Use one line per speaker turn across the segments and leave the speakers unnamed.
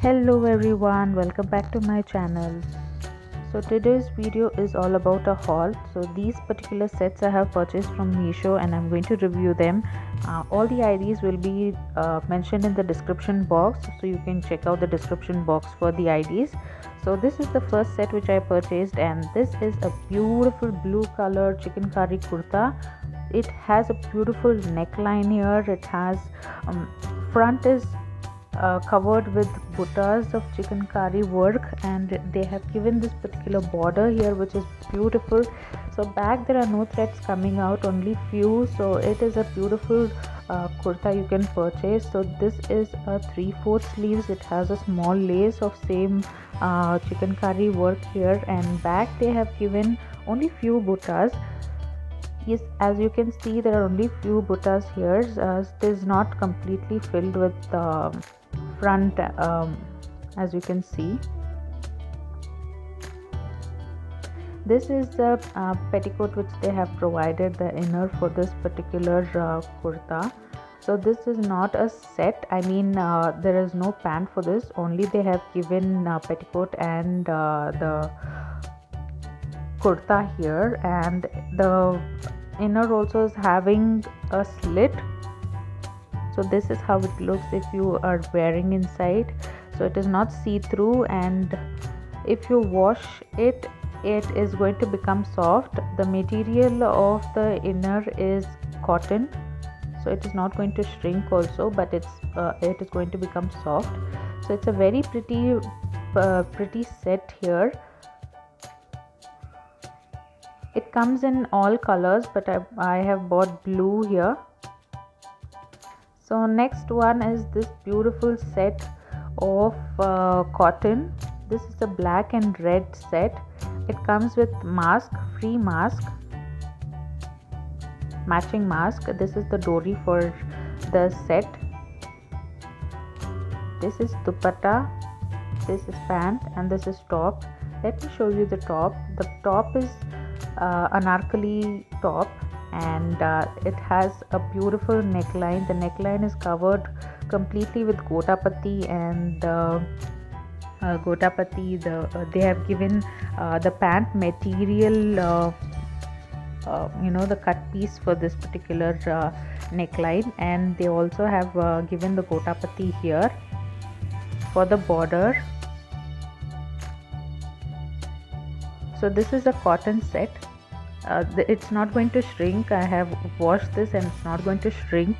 Hello everyone, welcome back to my channel. So today's video is all about a haul. So these particular sets I have purchased from Meesho and I'm going to review them. All the IDs will be mentioned in the description box, so you can check out the description box for the IDs. So this is the first set which I purchased, and this is a beautiful blue color chicken curry kurta. It has a beautiful neckline here. It has front is covered with buttas of chicken curry work, and they have given this particular border here which is beautiful. So back there are no threads coming out, only few. So it is a beautiful kurta you can purchase. So this is a 3/4 sleeves. It has a small lace of same chicken curry work here, and back they have given only few buttas. Yes, as you can see, there are only few buttas here. It is not completely filled with front, as you can see. This is the petticoat which they have provided, the inner for this particular kurta. So this is not a set, I mean there is no pant for this, only they have given petticoat and the kurta here, and the inner also is having a slit. So this is how it looks if you are wearing inside. So it is not see-through, and if you wash it, it is going to become soft. The material of the inner is cotton, so it is not going to shrink also, but it is going to become soft. So it's a very pretty set here. It comes in all colors, but I have bought blue here. So next one is this beautiful set of cotton. This is a black and red set. It comes with mask, free mask, matching mask. This is the dori for the set. This is dupatta, this is pant, and this is top. Let me show you the top. The top is anarkali top, and it has a beautiful neckline. The neckline is covered completely with gotapati, and they have given the pant material, the cut piece for this particular neckline, and they also have given the gotapati here for the border. So this is a cotton set. It's not going to shrink. I have washed this and it's not going to shrink.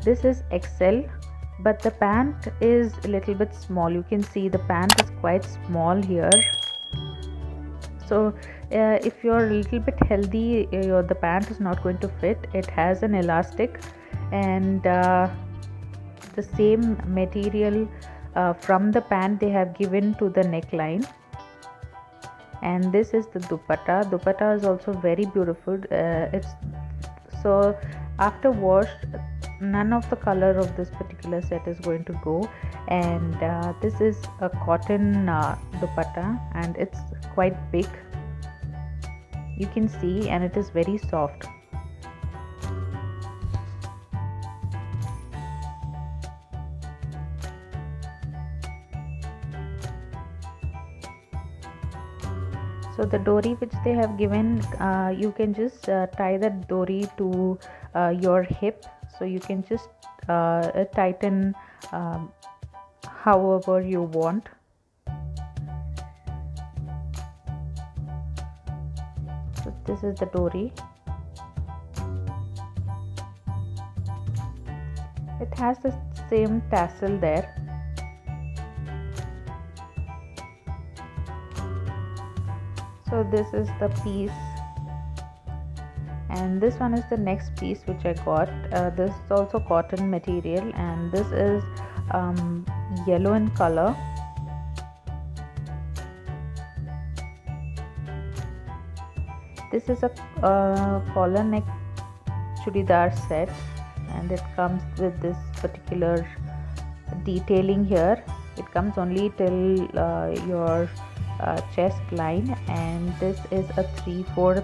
This is XL, but the pant is a little bit small. You can see the pant is quite small here. So if you're a little bit healthy, the pant is not going to fit. It has an elastic, and the same material from the pant they have given to the neckline. And this is the dupatta. Dupatta is also very beautiful. It's so after wash, none of the color of this particular set is going to go. And this is a cotton dupatta, and it's quite big, you can see, and it is very soft. So the dori which they have given, you can just tie that dori to your hip, so you can just tighten however you want. So this is the dori. It has the same tassel there. So this is the piece, and this one is the next piece which I got. This is also cotton material, and this is yellow in color. This is a collar neck chudidar set, and it comes with this particular detailing here. It comes only till your chest line, and this is a 3/4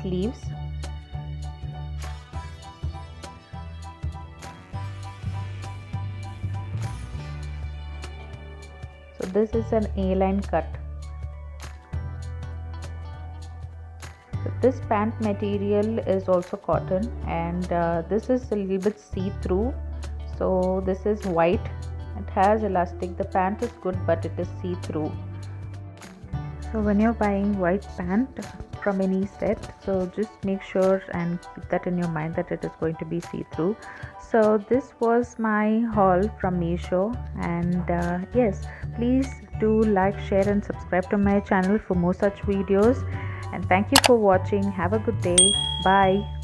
sleeves. So this is an A-line cut. So this pant material is also cotton, and this is a little bit see-through. So this is white. It has elastic. The pant is good, but it is see-through. So when you're buying white pant from any set, so just make sure and keep that in your mind that it is going to be see-through. So this was my haul from Meesho, and yes, please do like, share and subscribe to my channel for more such videos, and thank you for watching. Have a good day. Bye.